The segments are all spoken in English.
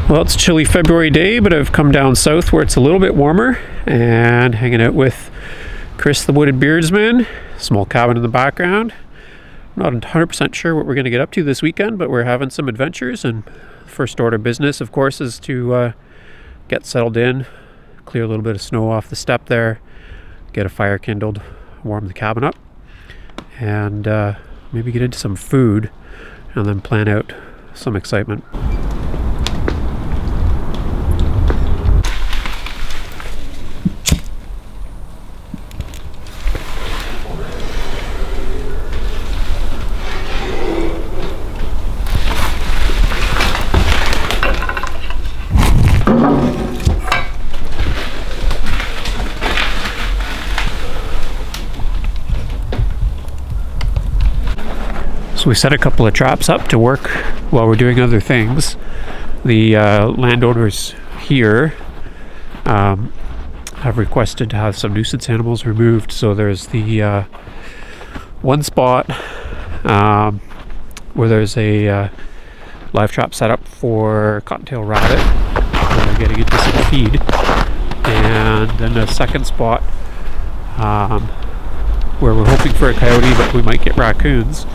Well, it's a chilly February day, but I've come down south where it's a little bit warmer and hanging out with Chris the Wooded Beardsman. Small cabin in the background. I'm not 100% sure what we're going to get up to this weekend, but we're having some adventures, and first order of business, of course, is to get settled in, clear a little bit of snow off the step there, get a fire kindled, warm the cabin up, and maybe get into some food and then plan out some excitement. So we set a couple of traps up to work while we're doing other things. The landowners here have requested to have some nuisance animals removed. So there's the one spot where there's a live trap set up for cottontail rabbit, where they're getting into some feed, and then a second spot where we're hoping for a coyote, but we might get raccoons.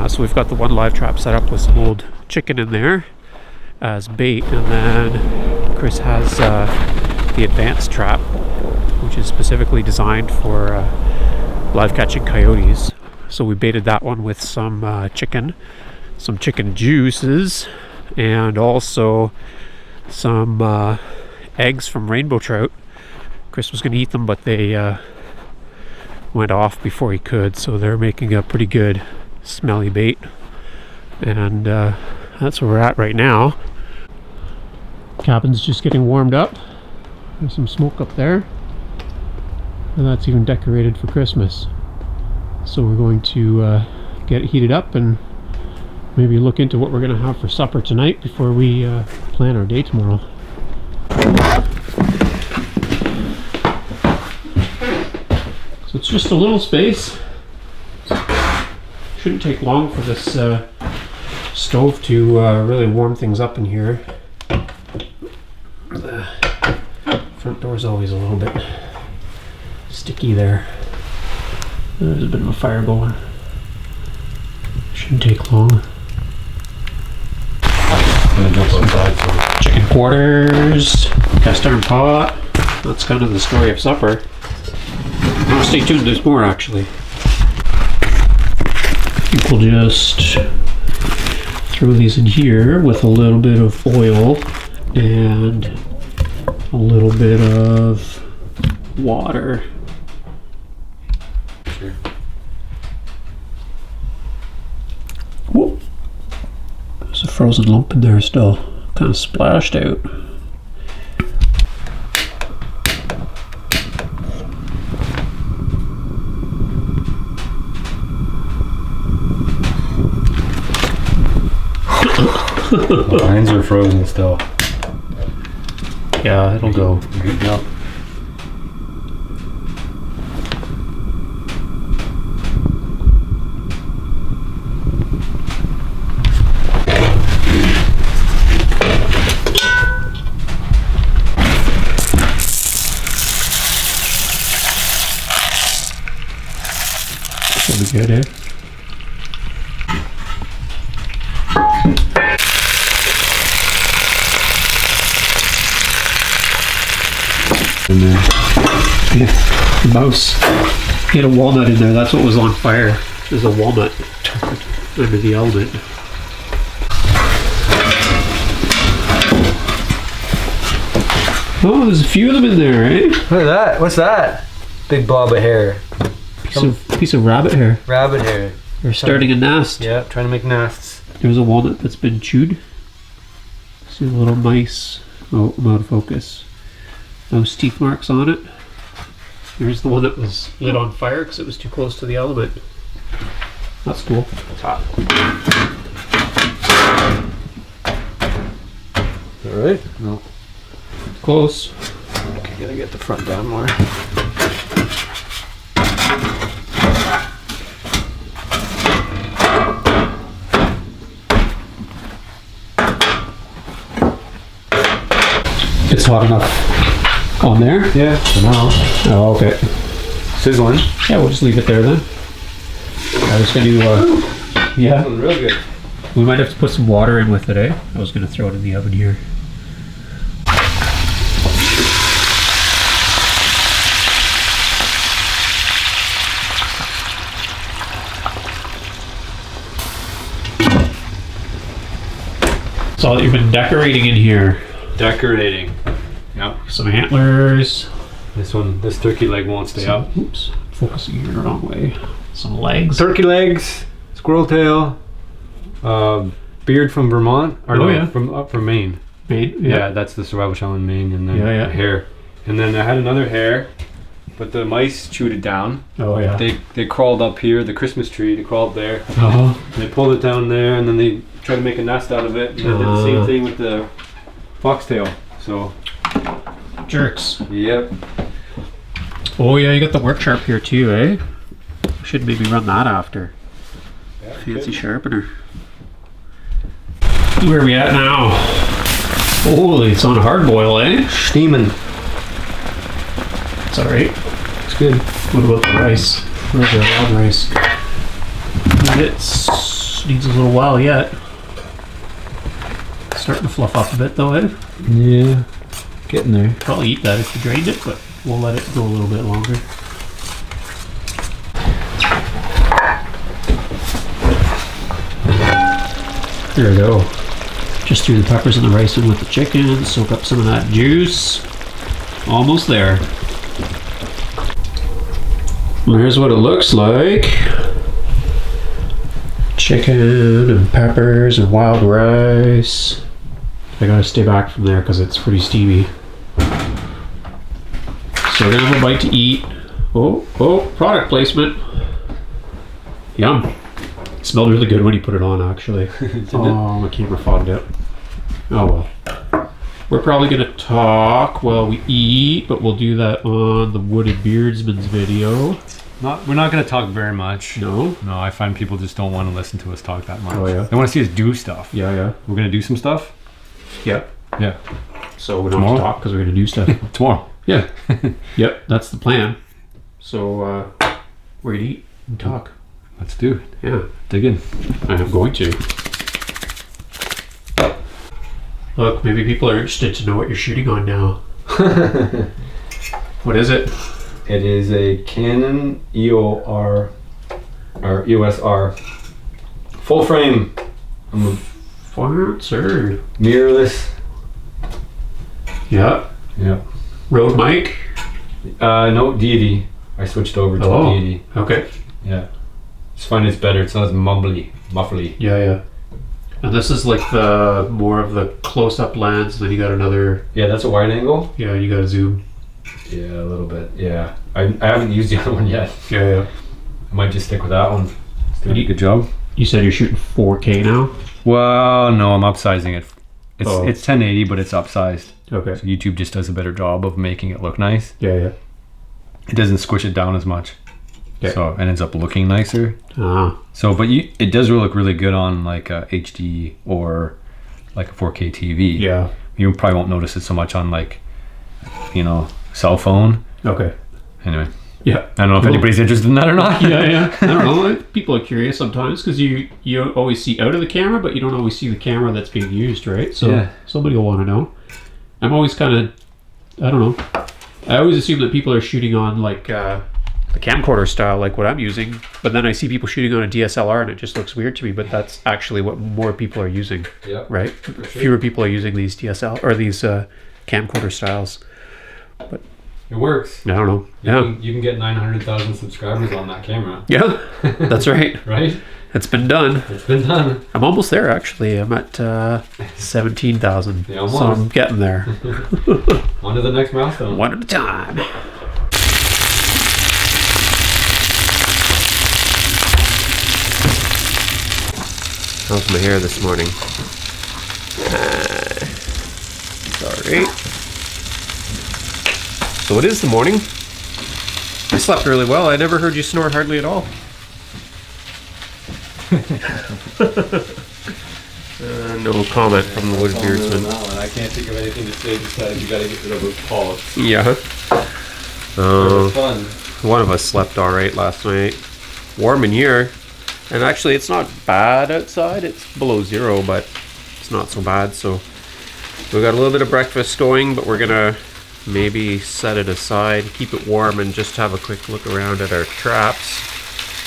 So we've got the one live trap set up with some old chicken in there as bait, and then Chris has the advanced trap, which is specifically designed for live catching coyotes. So we baited that one with some chicken juices, and also some eggs from rainbow trout. Chris was going to eat them, but they went off before he could, so they're making a pretty good smelly bait, and that's where we're at right now. Cabin's just getting warmed up. There's some smoke up there, and that's even decorated for Christmas. So we're going to get it heated up and maybe look into what we're going to have for supper tonight before we plan our day tomorrow. So it's just a little space. Shouldn't take long for this stove to really warm things up in here. The front door's always a little bit sticky there. There's a bit of a fire going. Shouldn't take long. Chicken quarters, cast iron pot. That's kind of the story of supper. Now stay tuned, there's more actually. I think we'll just throw these in here with a little bit of oil and a little bit of water. Sure. Whoop. There's a frozen lump in there still, kind of splashed out. Mines are frozen still. Yeah, it'll go. Yep. That'll be good, eh? In there. Yeah, the mouse. He had a walnut in there, that's what was on fire. There's a walnut under the element. Oh, there's a few of them in there, eh? Look at that. What's that? Big blob of hair. Piece of rabbit hair. Rabbit hair. They're starting a nest. Yeah, trying to make nests. There's a walnut that's been chewed. See the little mice. Oh, I'm out of focus. Those teeth marks on it. Here's the one that was lit on fire because it was too close to the element. That's cool. It's hot. Alright? No. Close. Okay, gotta get the front down more. It's hot enough on there? Yeah, for now. Oh, okay. Sizzling. Yeah, we'll just leave it there then. I was going to, yeah. Sizzling real good. We might have to put some water in with it, eh? I was going to throw it in the oven here. Saw that you've been decorating in here. Decorating. Yep. Some antlers. This turkey leg won't stay up. Oops, focusing here the wrong way. Some legs. Turkey legs, squirrel tail, beard from Vermont. Or Oh, no, yeah. from Maine. Maine? Yeah, that's the survival channel in Maine, and then Yeah. a hare. And then I had another hare, but the mice chewed it down. Oh, yeah. They crawled up here, the Christmas tree. They crawled there. Uh-huh. They pulled it down there, and then they tried to make a nest out of it. And they did the same thing with the foxtail. So, Jerks. yep. Oh, yeah, you got the work sharp here too, eh? Should maybe run that after. Yeah, Fancy good. sharpener. Where are we at now? Holy, it's on hard boil, eh? Steaming. It's alright. It's good. What about the rice? Where's the wild rice? It needs a little while yet. Starting to fluff up a bit though, eh? Yeah, getting there. Probably eat that if you drained it, but we'll let it go a little bit longer. There we go. Just threw the peppers and the rice in with the chicken, soak up some of that juice. Almost there. There's what it looks like. Chicken and peppers and wild rice. I gotta stay back from there because it's pretty steamy. So we're gonna have a bite to eat. Oh, product placement. Yum. It smelled really good when you put it on, actually. Oh, my camera fogged up. Oh well. We're probably gonna talk while we eat, but we'll do that on the Wooded Beardsman's video. We're not going to talk very much. No? No, I find people just don't want to listen to us talk that much. Oh, yeah? They want to see us do stuff. Yeah. We're going to do some stuff? Yep. Yeah. So we don't have to Tomorrow? talk because we're gonna do stuff. Tomorrow. Yeah. Yep, that's the plan. So we're gonna eat and talk. Let's do it. Yeah. Dig in. I am going to. Look, maybe people are interested to know what you're shooting on now. What is it? It is a Canon EOR or EOS R full frame. Sir. Mirrorless. Yeah. Yeah. Rode mic. No, deity. I switched over to deity. Okay. Yeah. Just find it's better. It's not as muffly. Yeah. And this is like the more of the close-up lens. Then you got another. Yeah, that's a wide angle. Yeah, you got a zoom. Yeah, a little bit. Yeah. I haven't used the other one yet. Yeah. I might just stick with that one. It's doing a good job. You said you're shooting 4K now. Well, no, I'm upsizing it. It's Oh. it's 1080, but it's upsized. Okay. So YouTube just does a better job of making it look nice. Yeah. It doesn't squish it down as much. Yeah. So it ends up looking nicer. Ah. So, but it does look really good on like a HD or like a 4K TV. Yeah. You probably won't notice it so much on like, cell phone. Okay. Anyway, Yeah. I don't know if Cool. anybody's interested in that or not. Yeah. I don't know. People are curious sometimes because you always see out of the camera, but you don't always see the camera that's being used, right? So Yeah. somebody will want to know. I'm always kind of, I don't know. I always assume that people are shooting on like the camcorder style, like what I'm using, but then I see people shooting on a DSLR and it just looks weird to me. But that's actually what more people are using, Yeah. right? Fewer people are using these DSL or these camcorder styles. It works. I don't know. You can get 900,000 subscribers on that camera. Yeah, that's right. Right? It's been done. It's been done. I'm almost there, actually. I'm at 17,000. Yeah, almost. So I'm getting there. On to the next milestone. One at a time. How's my hair this morning? Sorry. So it is the morning. I slept really well. I never heard you snore hardly at all. And No comment from the Wooded Beardsman. I can't think of anything to say besides you gotta get rid of those polyps. Yeah. Fun. One of us slept alright last night. Warm in here. And actually it's not bad outside. It's below 0, but it's not so bad. So we got a little bit of breakfast going, but we're gonna maybe set it aside, keep it warm, and just have a quick look around at our traps.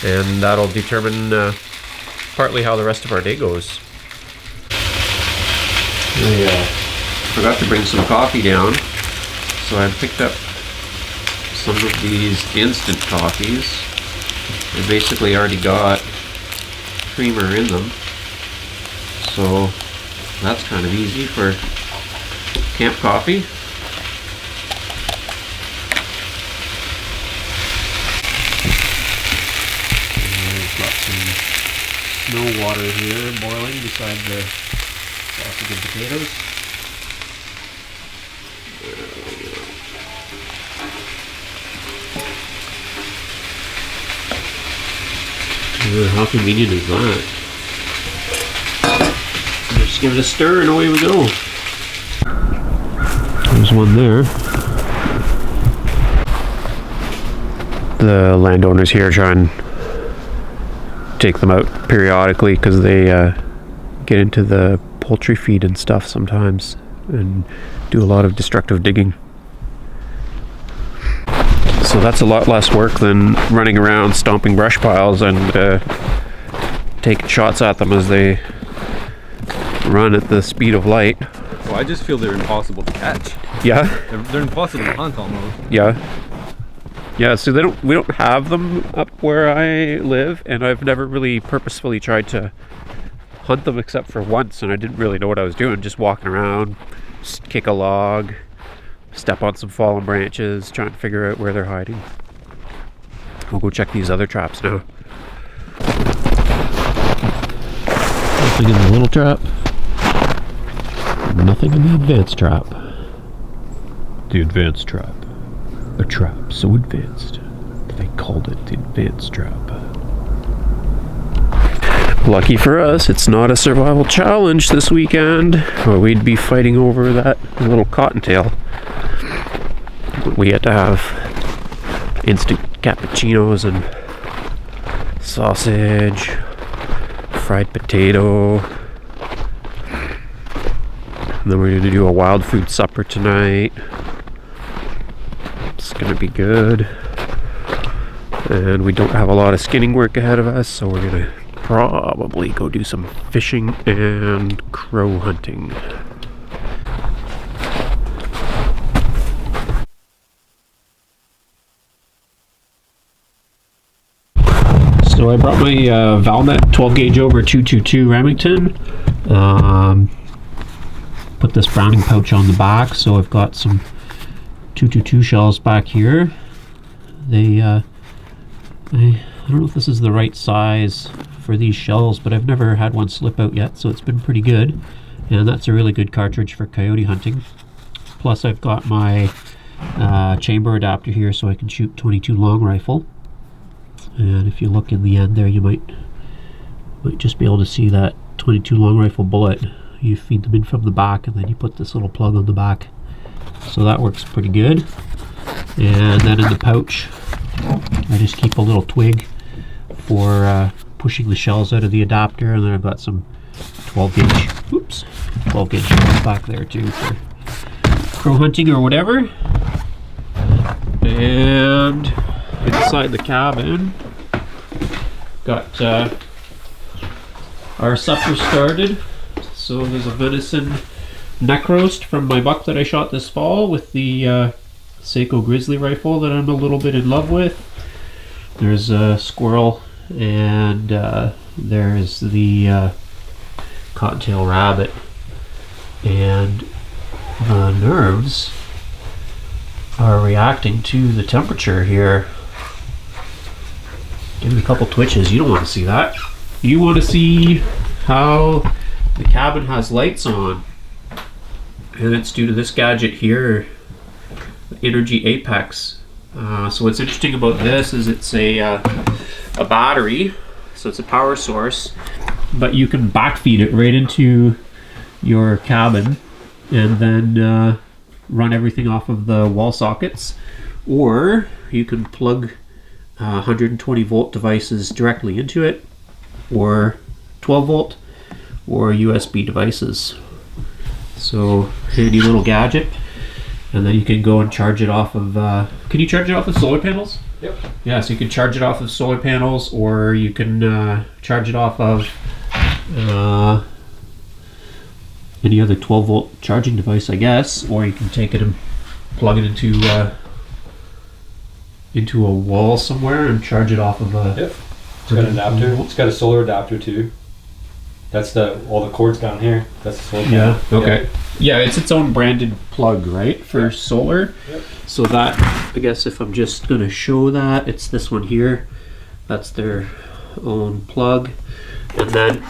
And that'll determine partly how the rest of our day goes. I forgot to bring some coffee down, so I picked up some of these instant coffees. They basically already got creamer in them, so that's kind of easy for camp coffee. We've got some snow water here boiling beside the sausage and potatoes. How convenient is that? Just give it a stir and away we go. There's one there. The landowners here try and take them out periodically because they get into the poultry feed and stuff sometimes and do a lot of destructive digging. So that's a lot less work than running around stomping brush piles and taking shots at them as they run at the speed of light. Well, I just feel they're impossible to catch. Yeah? They're impossible to hunt almost. Yeah. Yeah, so we don't have them up where I live, and I've never really purposefully tried to hunt them except for once, and I didn't really know what I was doing, just walking around, just kick a log, step on some fallen branches, trying to figure out where they're hiding. I'll go check these other traps now. Nothing in the little trap. Nothing in the advanced trap. The advanced trap. A trap so advanced, they called it the advanced trap. Lucky for us, it's not a survival challenge this weekend, or we'd be fighting over that little cottontail. We had to have instant cappuccinos and sausage, fried potato. And then we're going to do a wild food supper tonight. It's going to be good. And we don't have a lot of skinning work ahead of us, so we're going to probably go do some fishing and crow hunting. So I brought my Valmet 12 gauge over 222 Remington. Put this browning pouch on the back, so I've got some 222 shells back here. They I don't know if this is the right size for these shells, but I've never had one slip out yet, so it's been pretty good. And that's a really good cartridge for coyote hunting. Plus I've got my chamber adapter here so I can shoot 22 long rifle. And if you look in the end there, you might just be able to see that 22 long rifle bullet. You feed them in from the back, and then you put this little plug on the back. So that works pretty good. And then in the pouch, I just keep a little twig for pushing the shells out of the adapter, and then I've got some 12 gauge shells back there too for crow hunting or whatever. And inside the cabin, got our supper started. So there's a venison neck roast from my buck that I shot this fall with the Seiko Grizzly rifle that I'm a little bit in love with. There's a squirrel, and there's the cottontail rabbit. And the nerves are reacting to the temperature here. Give me a couple twitches. You don't want to see that. You want to see how the cabin has lights on, and it's due to this gadget here, the Energy Apex. So what's interesting about this is it's a battery, so it's a power source, but you can backfeed it right into your cabin, and then run everything off of the wall sockets, or you can plug 120 volt devices directly into it, or 12 volt, or USB devices. So handy little gadget, and then you can go and charge it off of. Can you charge it off of solar panels? Yep. Yeah, so you can charge it off of solar panels, or you can charge it off of any other 12 volt charging device, I guess, or you can take it and plug it into a wall somewhere and charge it off of a. Yep. It's got an adapter. It's got a solar adapter too. That's all the cords down here. That's the solar panel. Yeah. Okay. Yeah, it's its own branded plug, right, for solar. Yep. So that, I guess, if I'm just gonna show that, it's this one here. That's their own plug, and then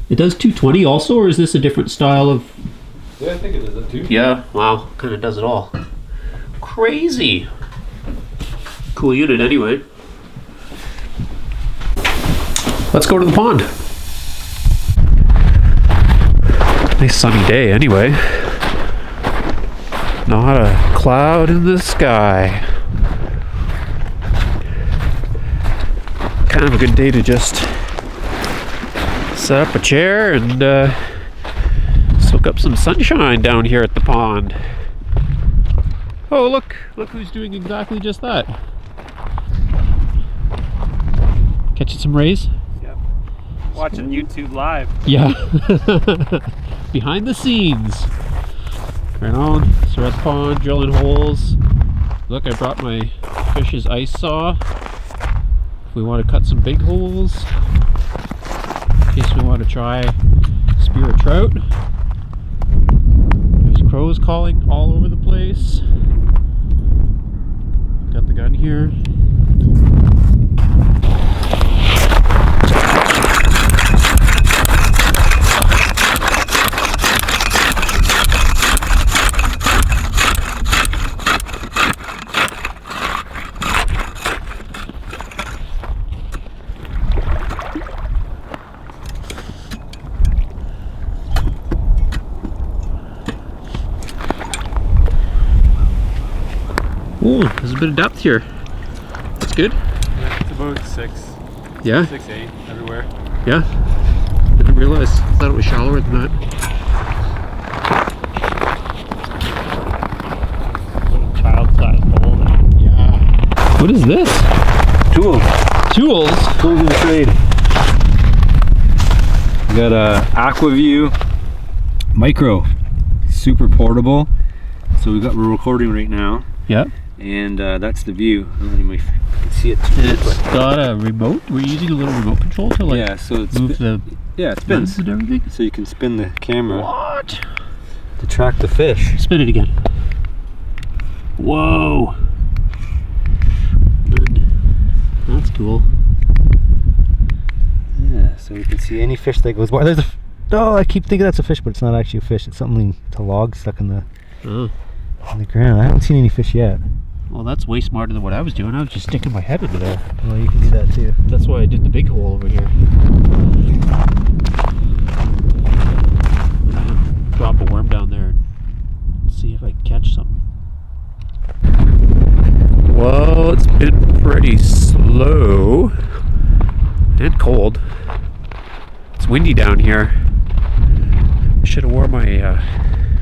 it does 220 also, or is this a different style of? Yeah, I think it does that too. Yeah. Wow. Kind of does it all. Crazy. Cool unit, anyway. Let's go to the pond. Nice sunny day, anyway. Not a cloud in the sky. Kind of a good day to just set up a chair and soak up some sunshine down here at the pond. Oh, look who's doing exactly just that. Catching some rays? Yep. Watching YouTube live. Yeah. Behind the scenes. Right on. So we're at the pond, drilling holes. Look, I brought my fish's ice saw. If we want to cut some big holes, in case we want to try spear a trout. There's crows calling all over the place. Got the gun here. Ooh, there's a bit of depth here. That's good. Yeah, it's about 6. Yeah? 6'8" everywhere. Yeah. I didn't realize. I thought it was shallower than that. Little child-sized hole there. Yeah. What is this? Tools. Tools? Tools of the trade. We got a AquaView Micro. Super portable. So we're recording right now. Yeah. And that's the view. I don't know if you can see it. It's got a remote. We're using a little remote control to Yeah, so it's move the it lens spins. and everything. So you can spin the camera What? to track the fish. Spin it again. Whoa. That's cool. Yeah, so you can see any fish that goes by. There's I keep thinking that's a fish, but it's not actually a fish. It's something, it's a log stuck in the ground. I haven't seen any fish yet. Well, that's way smarter than what I was doing. I was just sticking my head into there. Well, you can do that too. That's why I did the big hole over here. Drop a worm down there and see if I can catch something. Well, it's been pretty slow and cold. It's windy down here. I should have worn my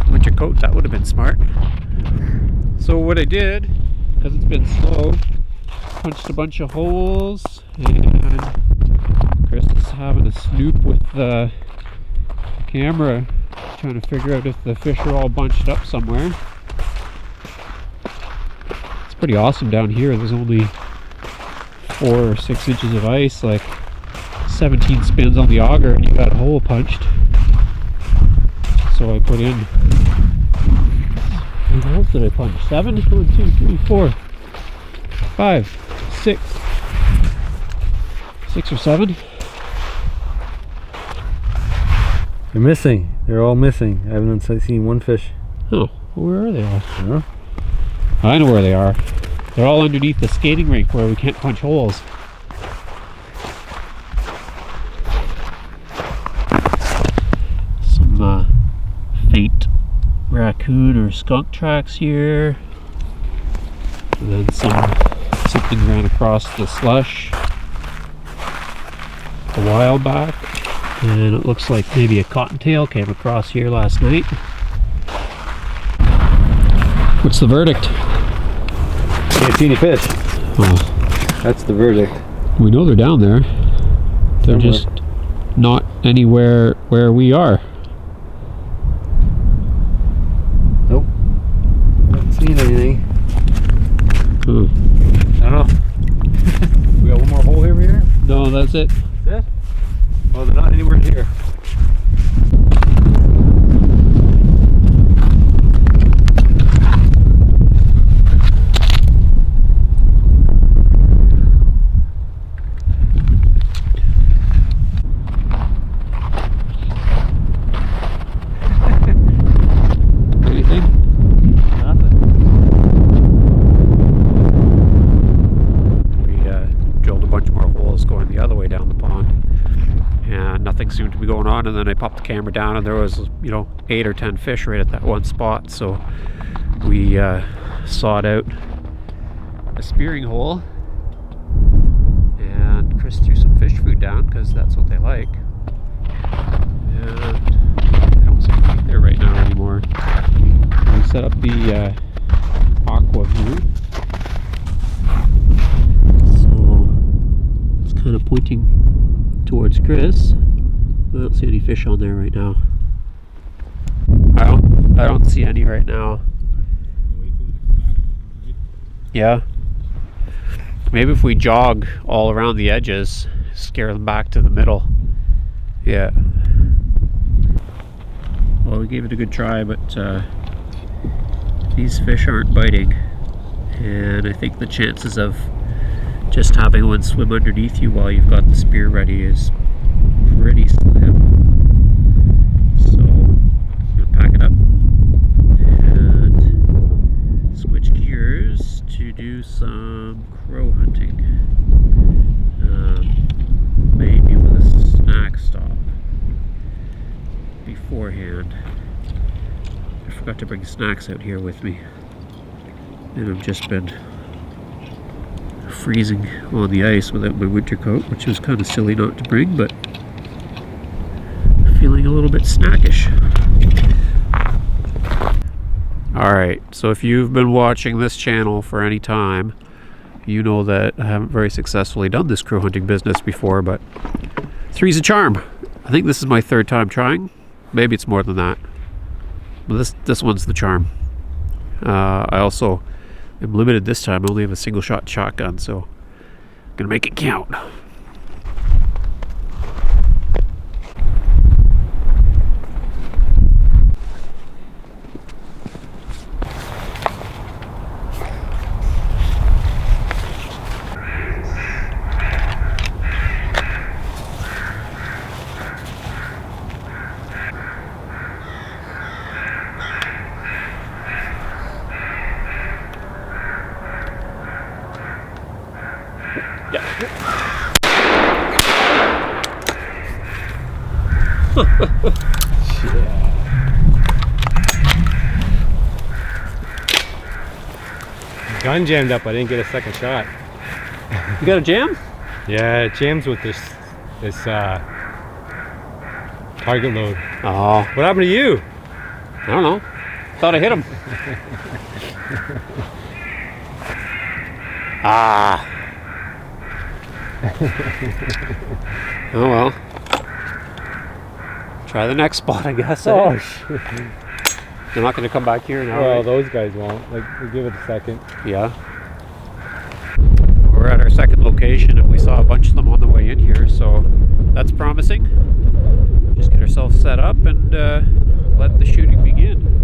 winter coat. That would have been smart. So what I did, because it's been slow, punched a bunch of holes, and Chris is having a snoop with the camera, trying to figure out if the fish are all bunched up somewhere. It's pretty awesome down here. There's only 4 or 6 inches of ice, like 17 spins on the auger, and you got a hole punched. So I put in, how many holes did I punch? 7? 1, 2, 3, 4, 5, 6. 6 or 7. They're missing. They're all missing. I haven't seen one fish. Oh, where are they all? Huh? I know where they are. They're all underneath the skating rink where we can't punch holes. raccoon or skunk tracks here. And then something ran across the slush a while back. And it looks like maybe a cottontail came across here last night. What's the verdict? Can't see any fish. Oh, That's the verdict. we know they're down there. They're Somewhere. just not anywhere where we are. Nope. Haven't seen anything. Oh. I don't know. We got one more hole over here. No, that's it. That's it? Oh, they're not anywhere here. Anything? Nothing. We drilled a bunch more holes going the other way down the pond, and nothing seemed to be going on. And then I popped the camera down, and there was, 8 or 10 fish right at that one spot. So we sawed out a spearing hole, and Chris threw some fish food down because that's what they like. And I don't see anything there right now anymore. We set up the aqua view, so it's kind of pointing towards Chris. I don't see any fish on there right now. I don't see any right now. Yeah. Maybe if we jog all around the edges, scare them back to the middle. Yeah. Well, we gave it a good try, but these fish aren't biting. And I think the chances of just having one swim underneath you while you've got the spear ready is pretty slim. So I'm gonna pack it up and switch gears to do some crow hunting. Maybe with a snack stop beforehand. I forgot to bring snacks out here with me, and I've just been freezing on the ice without my winter coat, which was kind of silly not to bring, but feeling a little bit snackish. Alright, so if you've been watching this channel for any time, you know that I haven't very successfully done this crow hunting business before, but 3's a charm. I think this is my 3rd time trying. Maybe it's more than that. But this one's the charm. I also am limited this time. I only have a single shot shotgun, so I'm gonna make it count. Gun jammed up. I didn't get a second shot. You got a jam? Yeah, it jams with this target load. Oh, What happened to you? I don't know. Thought I hit him. Ah. Oh well. Try the next spot, I guess. Oh shit. They're not going to come back here now. Well, right? those guys won't. Like, we'll give it a second. Yeah. We're at our second location, and we saw a bunch of them on the way in here, so that's promising. Just get ourselves set up and let the shooting begin.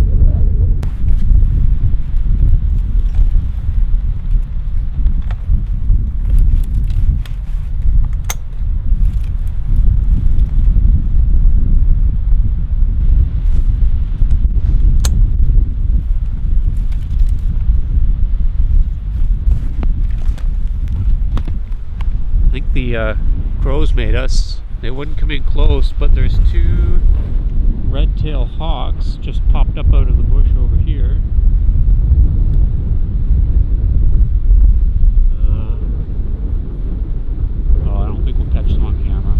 I think the crows made us. They wouldn't come in close, but there's 2 red-tailed hawks just popped up out of the bush over here. Oh, I don't think we'll catch them on camera.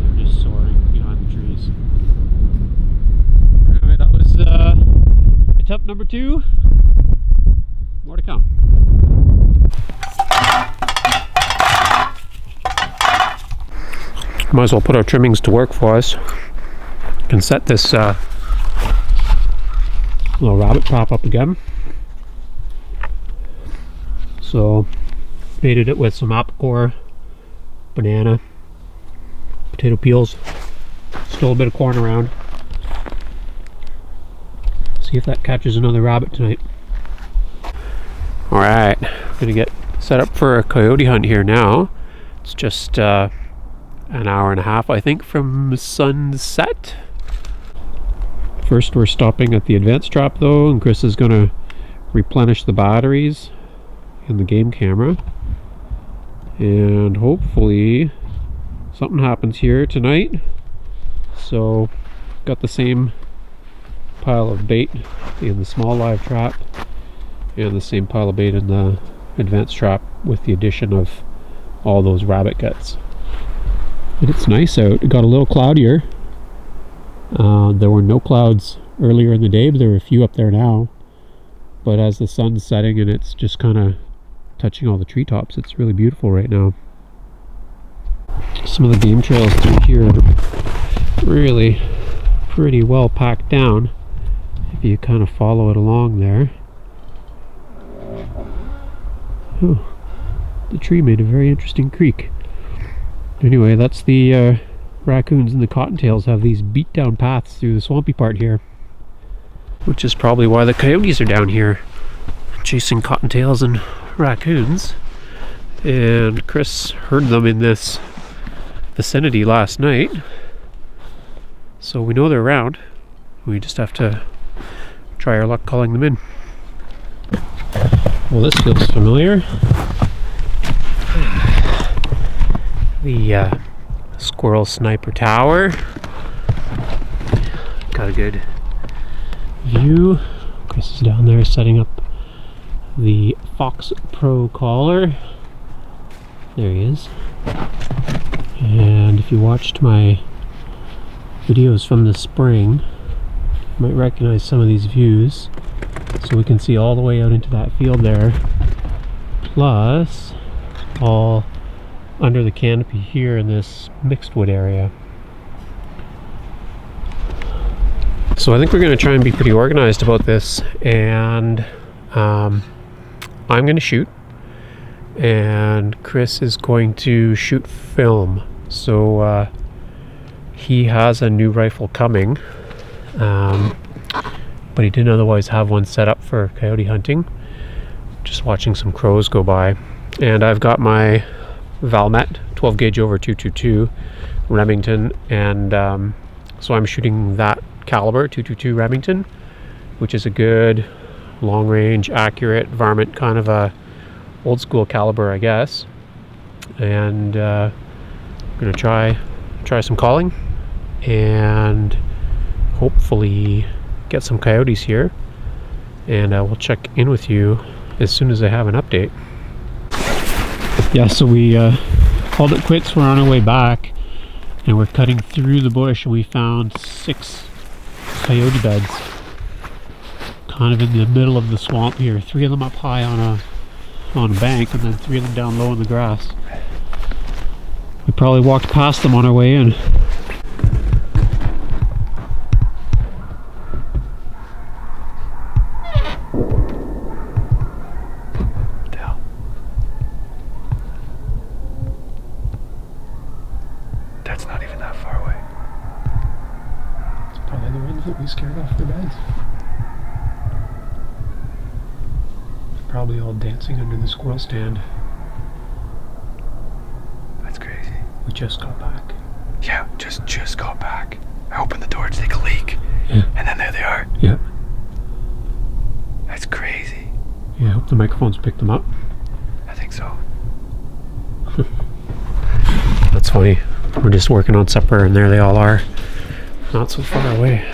They're just soaring behind the trees. Anyway, that was attempt number 2. More to come. Might as well put our trimmings to work for us. Can set this little rabbit trap up again. So baited it with some apple core, banana, potato peels, still a bit of corn around. See if that catches another rabbit tonight. Alright, gonna get set up for a coyote hunt here now. It's just an hour and a half, I think, from sunset. First we're stopping at the advanced trap though, and Chris is gonna replenish the batteries in the game camera. And hopefully something happens here tonight. So got the same pile of bait in the small live trap and the same pile of bait in the advanced trap with the addition of all those rabbit guts. But it's nice out. It got a little cloudier. There were no clouds earlier in the day, but there are a few up there now. But as the sun's setting and it's just kind of touching all the treetops, it's really beautiful right now. Some of the game trails through here are really pretty well packed down if you kind of follow it along there. Oh, the tree made a very interesting creak. Anyway, that's the raccoons and the cottontails have these beat down paths through the swampy part here, which is probably why the coyotes are down here chasing cottontails and raccoons. And Chris heard them in this vicinity last night, so we know they're around. We just have to try our luck calling them in. Well, this feels familiar. The Squirrel Sniper Tower. Got a good view. Chris is down there setting up the FoxPro collar. There he is. And if you watched my videos from the spring, you might recognize some of these views. So we can see all the way out into that field there, plus all under the canopy here in this mixed wood area. So I think we're going to try and be pretty organized about this, and I'm going to shoot and Chris is going to shoot film. So he has a new rifle coming, but he didn't otherwise have one set up for coyote hunting. Just watching some crows go by. And I've got my Valmet 12 gauge over 222 Remington, and so I'm shooting that caliber 222 Remington, which is a good long range, accurate varmint, kind of a old school caliber, I guess. And I'm gonna try some calling and hopefully get some coyotes here, and we'll check in with you as soon as I have an update. Yeah, so we called it quits. We're on our way back and we're cutting through the bush, and we found 6 coyote beds kind of in the middle of the swamp here. 3 of them up high on a bank, and then 3 of them down low in the grass. We probably walked past them on our way in. That's not even that far away. It's probably the ones that we scared off their beds. They're probably all dancing under the squirrel stand. That's crazy. We just got back. Yeah, just got back. I opened the door to take a leak, Yeah. and then there they are. Yeah. That's crazy. Yeah, I hope the microphones picked them up. I think so. That's funny. We're just working on supper and there they all are. not so far away.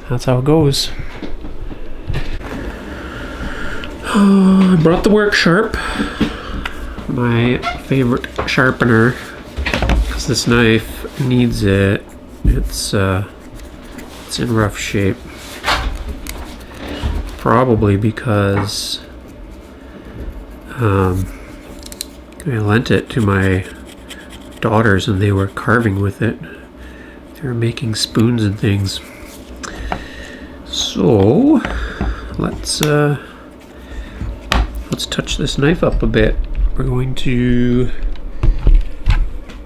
That's how it goes. I brought the work sharp, my favorite sharpener, because this knife needs it. It's in rough shape. Probably because I lent it to my daughters and they were carving with it. They were making spoons and things. So let's touch this knife up a bit. We're going to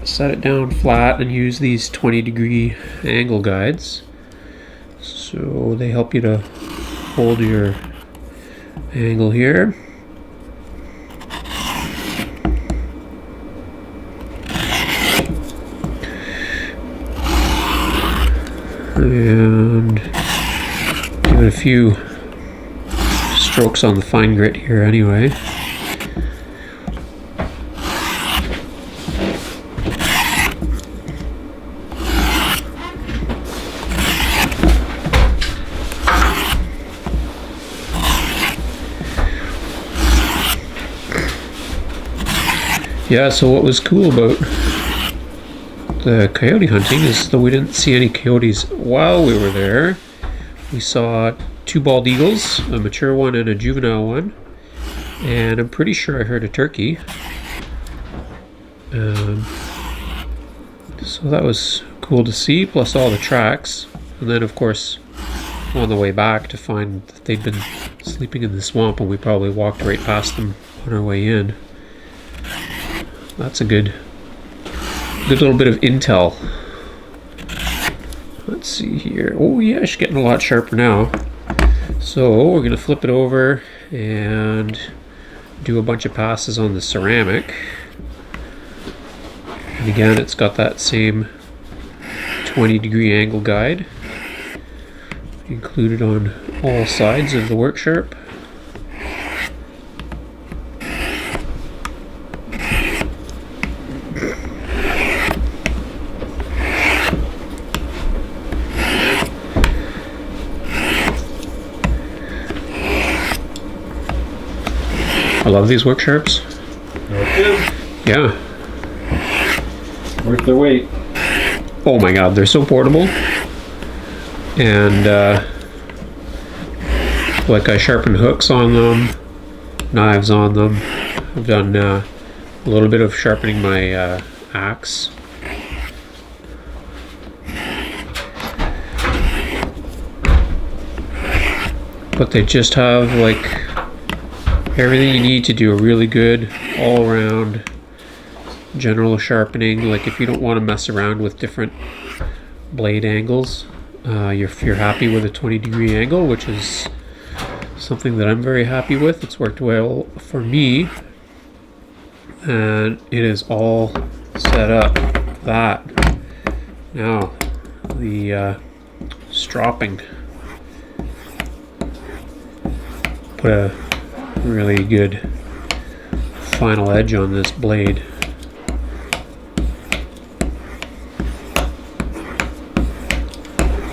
set it down flat and use these 20-degree angle guides. So they help you to hold your angle here. And give it a few strokes on the fine grit here anyway. Yeah, so what was cool about the coyote hunting is that we didn't see any coyotes while we were there. We saw 2 bald eagles, a mature one and a juvenile one, and I'm pretty sure I heard a turkey. So that was cool to see, plus all the tracks. And then of course on the way back to find that they'd been sleeping in the swamp and we probably walked right past them on our way in. That's a good little bit of intel. Let's see here. Oh yeah, she's getting a lot sharper now. So we're gonna flip it over and do a bunch of passes on the ceramic. And again, it's got that same 20-degree angle guide included on all sides of the work sharp. I love these work sharps. Yeah. Worth their weight. Oh my god, they're so portable. And like I sharpen hooks on them, knives on them. I've done a little bit of sharpening my axe. But they just have like everything you need to do a really good all-around general sharpening. Like if you don't want to mess around with different blade angles, if you're happy with a 20-degree angle, which is something that I'm very happy with, it's worked well for me, and it is all set up for that. Now the stropping, put a really good final edge on this blade.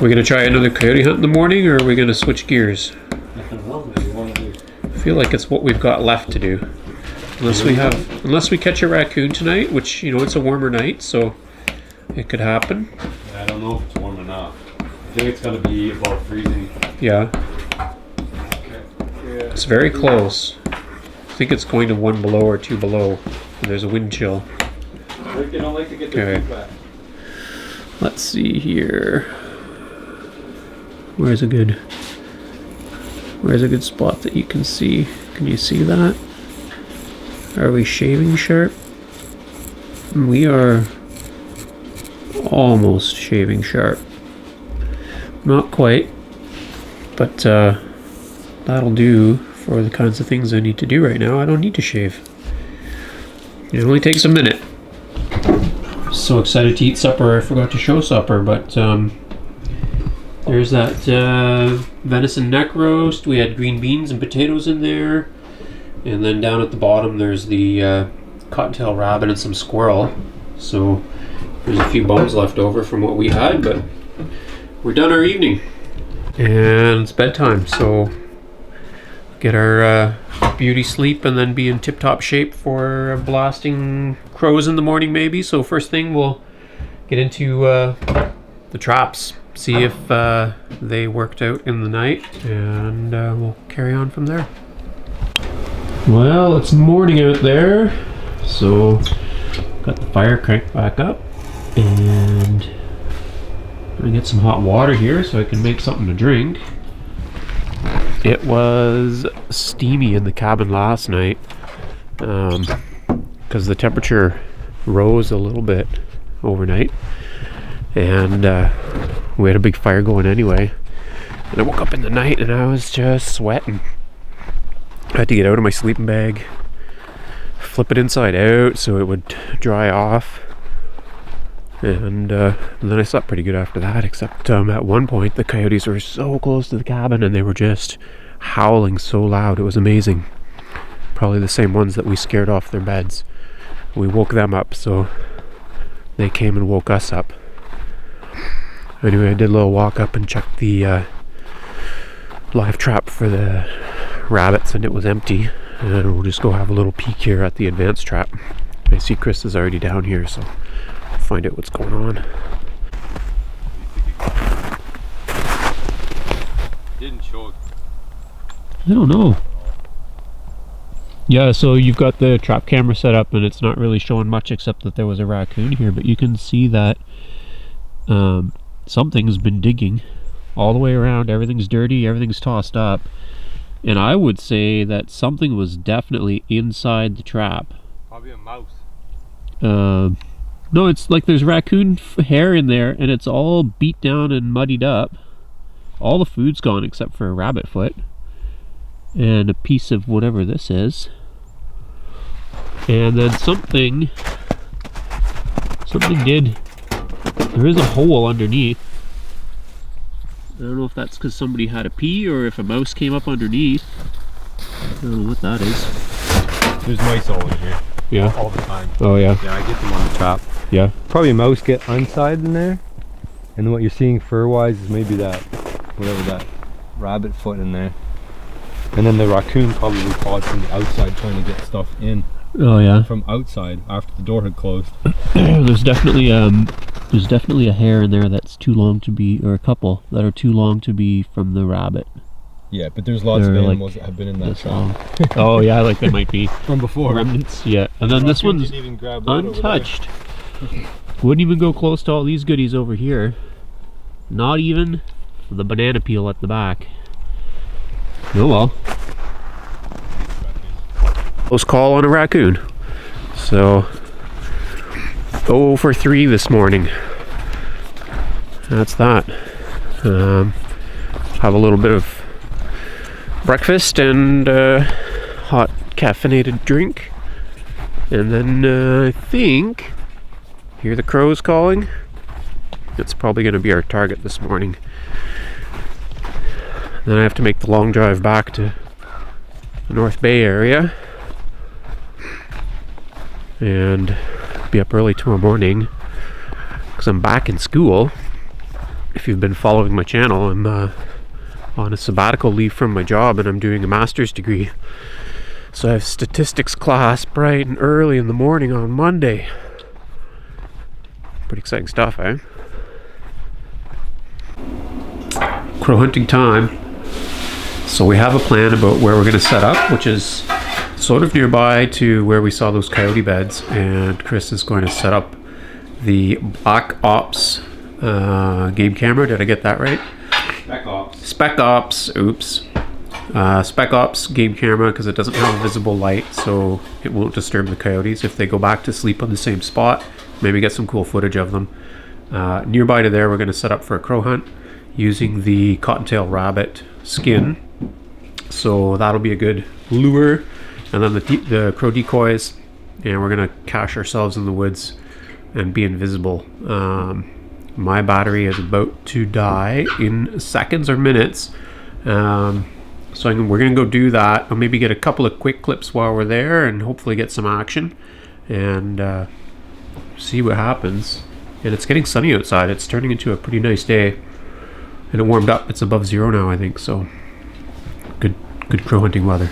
We're gonna try another coyote hunt in the morning, or are we gonna switch gears? I feel like it's what we've got left to do. Unless we catch a raccoon tonight, which, you know, it's a warmer night, so it could happen. I don't know if it's warm enough. I think it's gonna be about freezing. Yeah. It's very close. I think it's going to 1 below or 2 below. There's a wind chill. They don't like to get their feet wet. Let's see here. Where's a good spot that you can see? Can you see that? Are we shaving sharp? We are almost shaving sharp. Not quite, but that'll do for the kinds of things I need to do right now. I don't need to shave. It only takes a minute. So excited to eat supper, I forgot to show supper, but there's that venison neck roast. We had green beans and potatoes in there. And then down at the bottom there's the cottontail rabbit and some squirrel. So There's a few bones left over from what we had, but we're done our evening. And it's bedtime, so get our beauty sleep and then be in tip-top shape for blasting crows in the morning maybe. So first thing we'll get into the traps, see if they worked out in the night, and we'll carry on from there. Well, it's morning out there, so got the fire cranked back up, and I'm gonna get some hot water here so I can make something to drink. It was steamy in the cabin last night because the temperature rose a little bit overnight, and we had a big fire going anyway. And I woke up in the night and I was just sweating. I had to get out of my sleeping bag, flip it inside out so it would dry off, and then I slept pretty good after that, except at one point the coyotes were so close to the cabin and they were just howling so loud. It was amazing. Probably the same ones that we scared off their beds. We woke them up, so they came and woke us up. Anyway, I did a little walk up and checked the live trap for the rabbits, and it was empty. And we'll just go have a little peek here at the advanced trap. I see Chris is already down here, so I'll find out what's going on. Didn't show. I don't know. Yeah, so you've got the trap camera set up and it's not really showing much except that there was a raccoon here, but you can see that something's been digging all the way around. Everything's dirty, everything's tossed up, and I would say that something was definitely inside the trap. Probably a mouse. No, it's like there's raccoon hair in there and it's all beat down and muddied up. All the food's gone except for a rabbit foot and a piece of whatever this is. And then something did, there is a hole underneath. I don't know if that's because somebody had a pee or if a mouse came up underneath. I don't know what that is. There's mice all in here. Yeah. All the time. Oh yeah. Yeah, I get them on the trap. Yeah. Probably a mouse get inside in there, and what you're seeing fur-wise is maybe that, whatever that rabbit foot in there. And then the raccoon probably caught from the outside trying to get stuff in. Oh yeah. From outside after the door had closed. There's definitely a hair in there that's too long to be, or a couple that are too long to be from the rabbit. Yeah, but there's lots of They're animals that have been in that trap. Oh yeah, like they might be From before. remnants. Yeah, and then this one's Didn't even grab that over there. untouched. Wouldn't even go close to all these goodies over here. Not even the banana peel at the back. Oh well. Close call on a raccoon. So 0 for 3 this morning. That's that. Have a little bit of breakfast and hot caffeinated drink, and then I think hear the crows calling. It's probably going to be our target this morning. Then I have to make the long drive back to the North Bay area and be up early tomorrow morning because I'm back in school. If you've been following my channel, I'm on a sabbatical leave from my job and I'm doing a master's degree. So I have statistics class bright and early in the morning on Monday. Pretty exciting stuff, eh? Crow hunting time. So we have a plan about where we're going to set up, which is sort of nearby to where we saw those coyote beds, and Chris is going to set up the Black Ops game camera. Did I get that right? Spec Ops. Spec Ops, oops. Spec Ops game camera, because it doesn't have a visible light, so it won't disturb the coyotes if they go back to sleep on the same spot. Maybe get some cool footage of them. Nearby to there, we're going to set up for a crow hunt using the cottontail rabbit skin. So that'll be a good lure. And then the crow decoys, and we're going to cache ourselves in the woods and be invisible. My battery is about to die in seconds or minutes. So we're going to go do that. I'll maybe get a couple of quick clips while we're there and hopefully get some action and see what happens. And it's getting sunny outside. It's turning into a pretty nice day. And it warmed up. It's above 0 now, I think, so good crow hunting weather.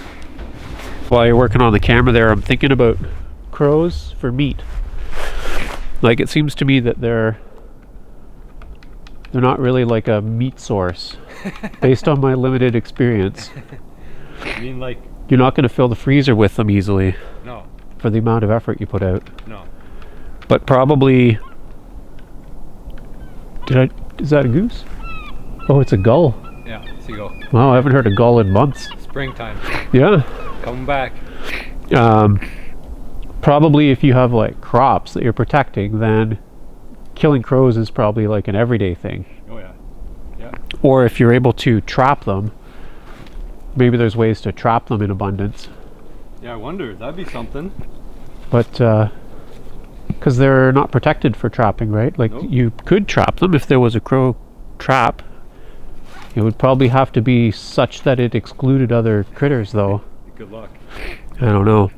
While you're working on the camera there, I'm thinking about crows for meat. Like, it seems to me that they're not really like a meat source based on my limited experience. I mean, like, You're not going to fill the freezer with them easily no, for the amount of effort you put out. no. But probably... Is that a goose? Oh, it's a gull. Yeah, seagull. Wow, I haven't heard a gull in months. Springtime. Yeah. Coming back. Probably if you have like crops that you're protecting, then killing crows is probably like an everyday thing. Oh yeah. Yeah. Or if you're able to trap them, maybe there's ways to trap them in abundance. Yeah, I wonder, that'd be something. But because they're not protected for trapping, right? Like, Nope. you could trap them if there was a crow trap. It would probably have to be such that it excluded other critters, though. Good luck. I don't know.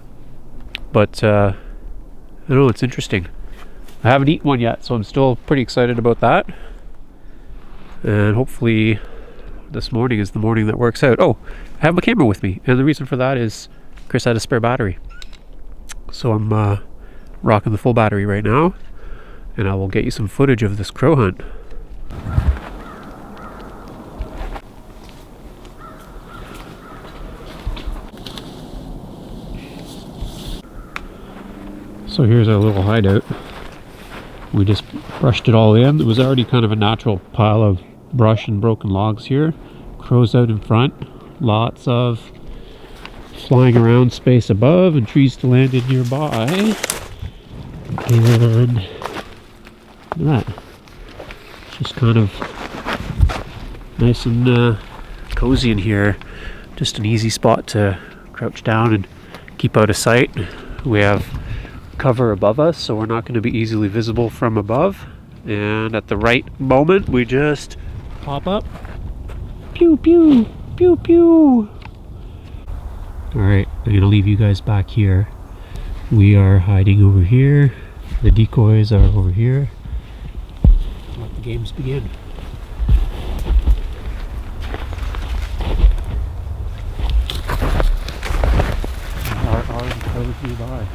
But I don't know, it's interesting. I haven't eaten one yet, so I'm still pretty excited about that. And hopefully this morning is the morning that works out. Oh, I have my camera with me, and the reason for that is Chris had a spare battery. So I'm rocking the full battery right now, and I will get you some footage of this crow hunt. So here's our little hideout. We just brushed it all in. It was already kind of a natural pile of brush and broken logs here. Crows out in front. Lots of flying around space above and trees to land in nearby. And look at that. Just kind of nice and cozy in here. Just an easy spot to crouch down and keep out of sight. We have cover above us, so we're not going to be easily visible from above, and at the right moment we just pop up, pew pew pew pew. Alright, I'm going to leave you guys back here. We are hiding over here, the decoys are over here. Let the games begin. Are the crows nearby?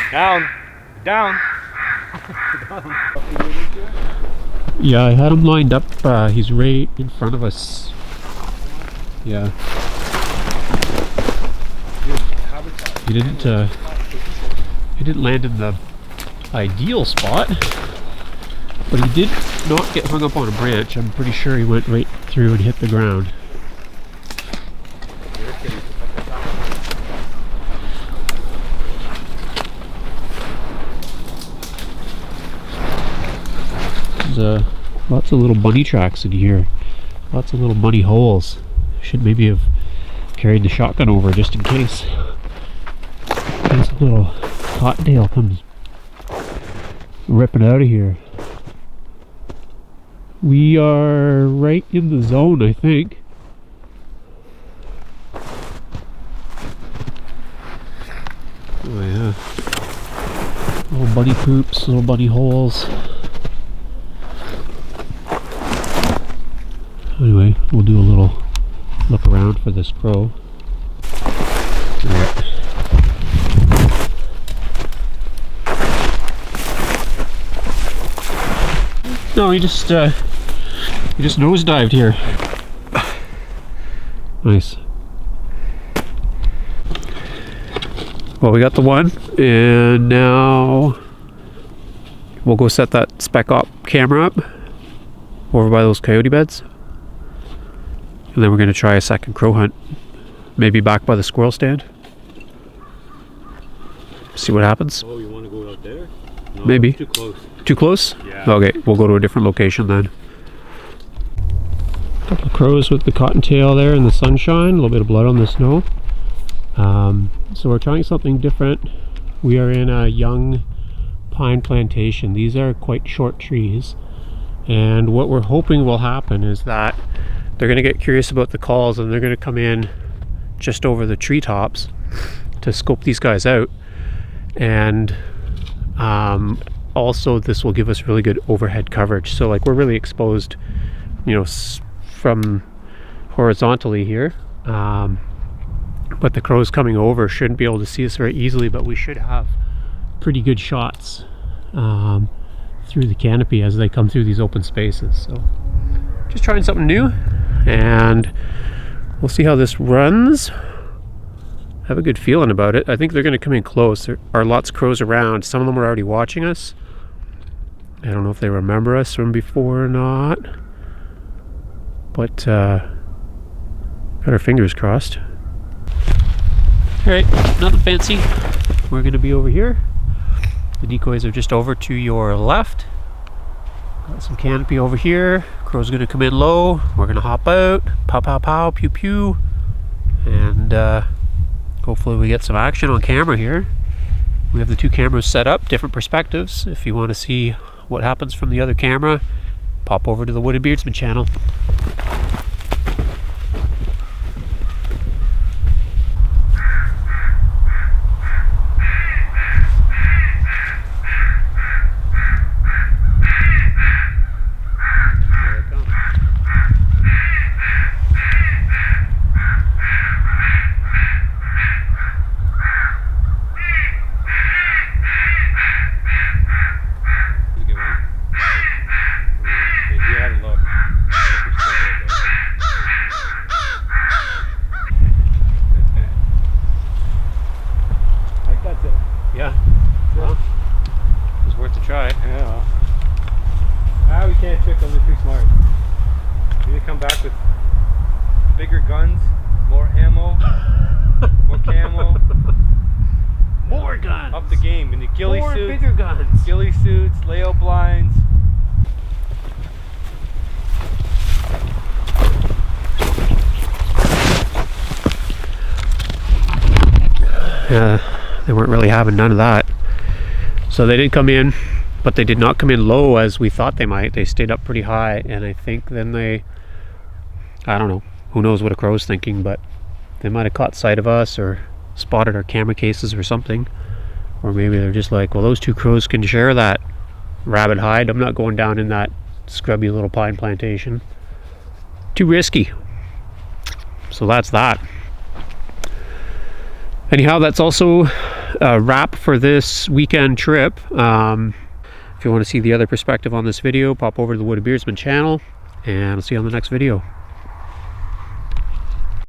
Down. Down. Yeah, I had him lined up. He's right in front of us. Yeah. He didn't land in the ideal spot, but he did not get hung up on a branch. I'm pretty sure he went right through and hit the ground. There's lots of little bunny tracks in here. Lots of little bunny holes. Should maybe have carried the shotgun over just in case. There's a little cottontail comes ripping out of here. We are right in the zone, I think. Oh yeah. Little bunny poops, little bunny holes. Anyway, we'll do a little look around for this crow. Right. No, he just nosedived here. Nice. Well, we got the one, and now we'll go set that spec op camera up over by those coyote beds. And then we're going to try a second crow hunt. Maybe back by the squirrel stand. See what happens. Oh, you want to go out there? No, Maybe. Too close. Too close? Yeah. Okay, we'll go to a different location then. couple of crows with the cottontail there in the sunshine, a little bit of blood on the snow. So we're trying something different. We are in a young pine plantation. These are quite short trees, and what we're hoping will happen is that they're going to get curious about the calls, and they're going to come in just over the treetops to scope these guys out. And also this will give us really good overhead coverage, so like we're really exposed, you know, from horizontally here, but the crows coming over shouldn't be able to see us very easily, but we should have pretty good shots through the canopy as they come through these open spaces. So just trying something new, and we'll see how this runs. I have a good feeling about it. I think they're going to come in close. There are lots of crows around. Some of them are already watching us. I don't know if they remember us from before or not, but got our fingers crossed. Alright, nothing fancy. We're going to be over here. The decoys are just over to your left. Got some canopy over here. Crow's going to come in low. We're going to hop out. Pow, pow, pow, pew, pew. And hopefully we get some action on camera here. We have the two cameras set up, different perspectives. If you want to see what happens from the other camera, pop over to the Wooded Beardsman channel. Yeah, well, it was worth a try. Yeah. We can't trick them, they're too smart. We need to come back with bigger guns, more ammo, more camo. More guns! Up the game. In the ghillie More suits, bigger guns! ghillie suits, layout blinds. They weren't really having none of that. So they did come in, but they did not come in low as we thought they might. They stayed up pretty high, and I think then they, I don't know, who knows what a crow's thinking, but they might have caught sight of us or spotted our camera cases or something. Or maybe they're just like, well, those two crows can share that rabbit hide. I'm not going down in that scrubby little pine plantation. Too risky. So that's that. Anyhow, that's also a wrap for this weekend trip. If you want to see the other perspective on this video, pop over to the Wooded Beardsman channel, and I'll see you on the next video.